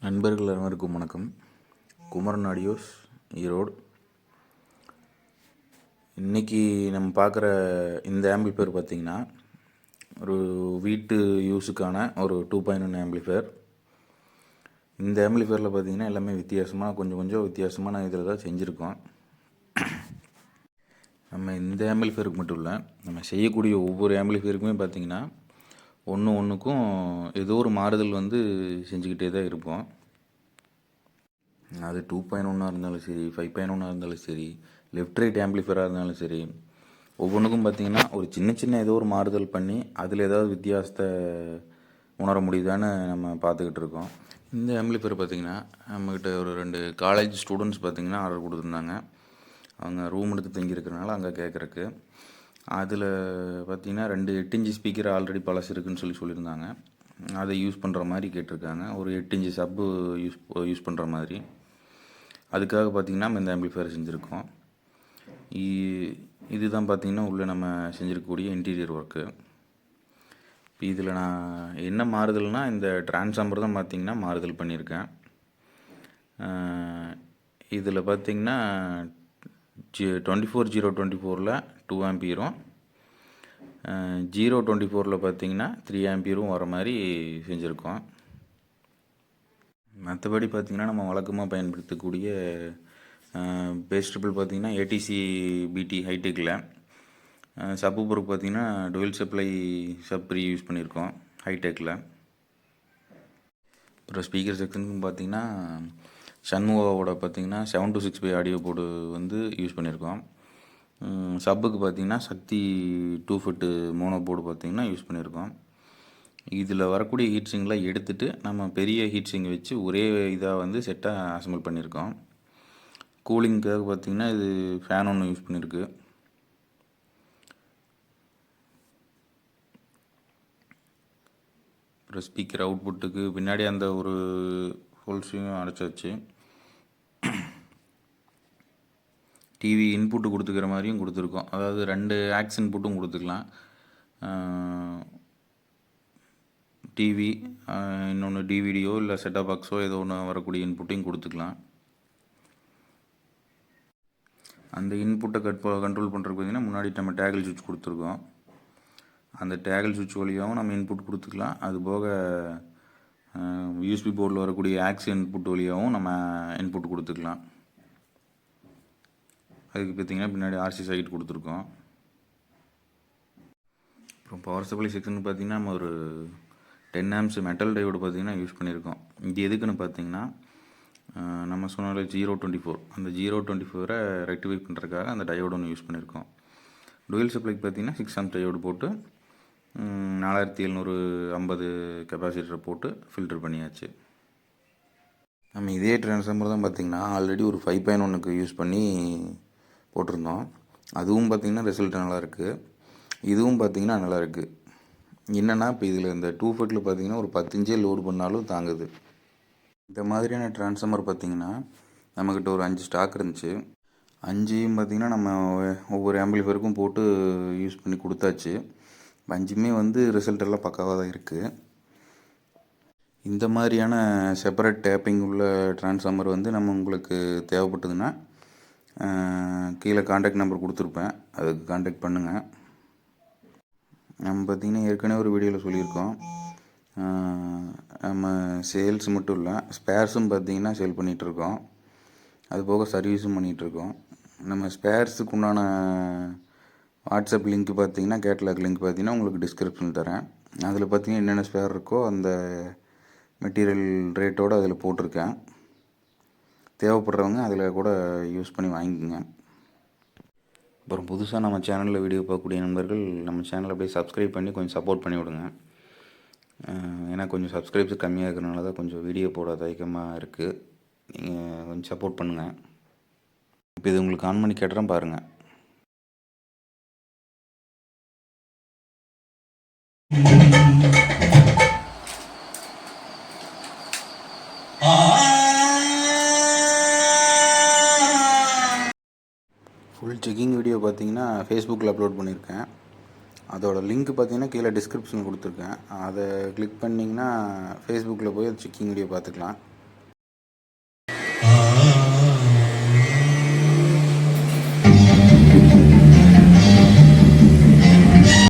நண்பர்கள் அனைவருக்கும் வணக்கம். குமரன் ஆடியோஸ், ஈரோடு. இன்றைக்கி நம்ம பார்க்குற இந்த ஆம்பிளிஃபையர் பார்த்திங்கன்னா ஒரு வீட்டு யூஸுக்கான ஒரு 2.1 ஆம்பிளிஃபையர். இந்த ஆம்பிளிஃபையரில் பார்த்திங்கன்னா எல்லாமே வித்தியாசமாக கொஞ்சம் வித்தியாசமான இதில் தான் செஞ்சுருக்கோம். நம்ம இந்த ஆம்பிளிஃபையருக்கு மட்டும் இல்லை, நம்ம செய்யக்கூடிய ஒவ்வொரு ஆம்பிளிஃபையருக்குமே பார்த்திங்கன்னா ஒன்றுக்கும் ஏதோ ஒரு மாறுதல் செஞ்சுக்கிட்டே தான் இருப்போம். அது 2.1 இருந்தாலும் சரி, 5.1 இருந்தாலும் சரி, லெஃப்ட் ரைட் ஆம்பிளிஃபையராக இருந்தாலும் சரி, ஒவ்வொன்றுக்கும் பார்த்திங்கன்னா ஒரு சின்ன ஏதோ ஒரு மாறுதல் பண்ணி அதில் ஏதாவது வித்தியாசத்தை உணர முடியுதான்னு நம்ம பார்த்துக்கிட்டு இருக்கோம். இந்த ஆம்பிளிஃபையர் பார்த்திங்கன்னா நம்மக்கிட்ட ஒரு 2 காலேஜ் ஸ்டூடெண்ட்ஸ் பார்த்திங்கன்னா ஆர்டர் கொடுத்துருந்தாங்க. அவங்க ரூம் எடுத்து தங்கியிருக்கிறனால அங்கே கேட்குறக்கு. அதில் பார்த்திங்கன்னா 2 8 இன்ச்சு ஸ்பீக்கர் ஆல்ரெடி பழசு இருக்குதுன்னு சொல்லியிருந்தாங்க. அதை யூஸ் பண்ணுற மாதிரி கேட்டிருக்காங்க. ஒரு 8 இன்ச்சு சப்பு யூஸ் பண்ணுற மாதிரி. அதுக்காக பார்த்திங்கன்னா நம்ம இந்த ஆம்பிளிஃபையர் செஞ்சுருக்கோம். இதுதான் பார்த்திங்கன்னா உள்ளே நம்ம செஞ்சுருக்கக்கூடிய இன்டீரியர் ஒர்க்கு. இப்போ இதில் நான் என்ன மாறுதல்னால், இந்த டிரான்ஸ்ஃபார்மர் தான் பார்த்திங்கன்னா மாறுதல் பண்ணியிருக்கேன். இதில் பார்த்திங்கன்னா 24024 2 ஆம்பியரும் 024 பார்த்திங்கன்னா 3 ஆம்பியரும் வர மாதிரி செஞ்சுருக்கோம். மற்றபடி பார்த்திங்கன்னா நம்ம வழக்கமாக பயன்படுத்தக்கூடிய பேஸ் ட்ரிபிள் பார்த்திங்கன்னா ஏடிசி பிடி ஹைடெக்கில், சப்பூப்பருக்கு பார்த்திங்கன்னா டுவெல் சப்ளை சப்ரி யூஸ் பண்ணியிருக்கோம் ஹைடெக்கில். அப்புறம் ஸ்பீக்கர் செக்ஷனுக்கு பார்த்திங்கன்னா சண்முகாவோட பார்த்திங்கன்னா 726 ஆடியோ போர்டு யூஸ் பண்ணியிருக்கோம். சப்புக்கு பார்த்திங்கன்னா சக்தி 2 ஃபுட்டு மோனோ போர்டு பார்த்திங்கன்னா யூஸ் பண்ணியிருக்கோம். இதில் வரக்கூடிய ஹீட் சிங்கெலாம் எடுத்துகிட்டு நம்ம பெரிய ஹீட் சிங்கை வச்சு ஒரே இதாக செட்டாக அசம்பிள் பண்ணியிருக்கோம். கூலிங்க்காக பார்த்திங்கன்னா இது ஃபேன் ஒன்று யூஸ் பண்ணியிருக்கு. அப்புறம் ஸ்பீக்கர் அவுட்புட்டுக்கு பின்னாடி அந்த ஒரு ஹோல்ஸையும் அடைச்சாச்சு. டிவி இன்புட்டு கொடுத்துக்கிற மாதிரியும் கொடுத்துருக்கோம். அதாவது 2 ஆக்ஸ் இன்புட்டும் கொடுத்துக்கலாம். டிவி, இன்னொன்று டிவிடியோ இல்லை செட்டாப் பாக்ஸோ ஏதோ ஒன்று வரக்கூடிய இன்புட்டையும் கொடுத்துக்கலாம். அந்த இன்புட்டை கண்ட்ரோல் பண்ணுறதுக்கு பார்த்திங்கன்னா முன்னாடி நம்ம டேகிள் சுவிட்ச் கொடுத்துருக்கோம். அந்த டேகிள் சுவிட்ச் வழியாகவும் நம்ம இன்புட் கொடுத்துக்கலாம். அதுபோக யூஎஸ்பி போர்டில் வரக்கூடிய ஆக்ஸ் இன்புட் வழியாகவும் நம்ம இன்புட் கொடுத்துக்கலாம். அதுக்கு பார்த்திங்கன்னா பின்னாடி ஆர்சி சர்க்யூட் கொடுத்துருக்கோம். அப்புறம் பவர் சப்ளை செக்ஷன் பார்த்திங்கன்னா நம்ம ஒரு 10 ஆம்ப்ஸ் மெட்டல் டையோடு பார்த்திங்கன்னா யூஸ் பண்ணியிருக்கோம். இது எதுக்குன்னு பார்த்திங்கன்னா நம்ம சொன்னால 024 அந்த 024 ரெக்டிஃபை பண்ணுறதுக்காக அந்த டயோடு ஒன்று யூஸ் பண்ணியிருக்கோம். டுவெல் சப்ளைக்கு பார்த்திங்கன்னா 6 ஆம்ப் டயோடு போட்டு 4750 கெப்பாசிட்டரை போட்டு ஃபில்டர் பண்ணியாச்சு. நம்ம இதே ட்ரான்ஸ்ஃபார்மர் தான் பார்த்திங்கன்னா ஆல்ரெடி ஒரு 5.1க்கு யூஸ் பண்ணி போட்டிருந்தோம். அதுவும் பார்த்திங்கன்னா ரிசல்ட் நல்லாயிருக்கு. இதுவும் பார்த்திங்கன்னா நல்லாயிருக்கு. என்னென்னா இப்போ இதில் இந்த 2 ஃபுட்டில் பார்த்திங்கன்னா ஒரு 10 இன்ச்சே லோடு பண்ணாலும் தாங்குது. இந்த மாதிரியான ட்ரான்ஸ்ஃபார்மர் பார்த்திங்கன்னா நம்மக்கிட்ட ஒரு 5 ஸ்டாக் இருந்துச்சு. 5யும் பார்த்திங்கன்னா நம்ம ஒவ்வொரு ஆம்பிளிஃபையருக்கும் போட்டு யூஸ் பண்ணி கொடுத்தாச்சு. 5மே ரிசல்ட் எல்லாம் பக்காவாக தான் இருக்குது. இந்த மாதிரியான செப்பரேட் டேப்பிங் உள்ள ட்ரான்ஸ்ஃபார்மர் நம்ம உங்களுக்கு தேவைப்பட்டதுன்னா கீழே கான்டாக்ட் நம்பர் கொடுத்துருப்பேன், அதுக்கு கான்டாக்ட் பண்ணுங்கள். நம்ம பார்த்திங்கன்னா ஏற்கனவே ஒரு வீடியோவில் சொல்லியிருக்கோம், நம்ம சேல்ஸ் மட்டும் இல்லை ஸ்பேர்ஸும் பார்த்திங்கன்னா சேல் பண்ணிகிட்ருக்கோம். அதுபோக சர்வீஸும் பண்ணிகிட்ருக்கோம். நம்ம ஸ்பேர்ஸுக்கு உண்டான வாட்ஸ்அப் லிங்க் பார்த்திங்கன்னா கேட்லாக் லிங்க் பார்த்திங்கன்னா உங்களுக்கு டிஸ்கிரிப்ஷனில் தரேன். அதில் பார்த்திங்கன்னா என்னென்ன ஸ்பேர் இருக்கோ அந்த மெட்டீரியல் ரேட்டோடு அதில் போட்டிருக்கேன். தேவைப்படுறவங்க அதில் கூட யூஸ் பண்ணி வாங்கிக்கோங்க. அப்புறம் புதுசாக நம்ம சேனலில் வீடியோ பார்க்கக்கூடிய நண்பர்கள் நம்ம சேனலை அப்படியே சப்ஸ்கிரைப் பண்ணி கொஞ்சம் சப்போர்ட் பண்ணி விடுங்க. ஏன்னா கொஞ்சம் சப்ஸ்கிரைப்ஸ் கம்மியாக இருக்கிறனால தான் கொஞ்சம் வீடியோ போட தயக்கமாக இருக்குது. நீங்கள் கொஞ்சம் சப்போர்ட் பண்ணுங்கள். இப்போ இது உங்களுக்கு ஆன் பண்ணி கேட்டுறேன் பாருங்கள். ஃபுல் செக்கிங் வீடியோ பார்த்தீங்கன்னா ஃபேஸ்புக்கில் அப்லோட் பண்ணியிருக்கேன். அதோட லிங்க் பார்த்தீங்கன்னா கீழே டிஸ்கிரிப்ஷன் கொடுத்துருக்கேன். அதை கிளிக் பண்ணிங்கன்னா ஃபேஸ்புக்கில் போய் அது செக்கிங் வீடியோ பார்த்துக்கலாம்.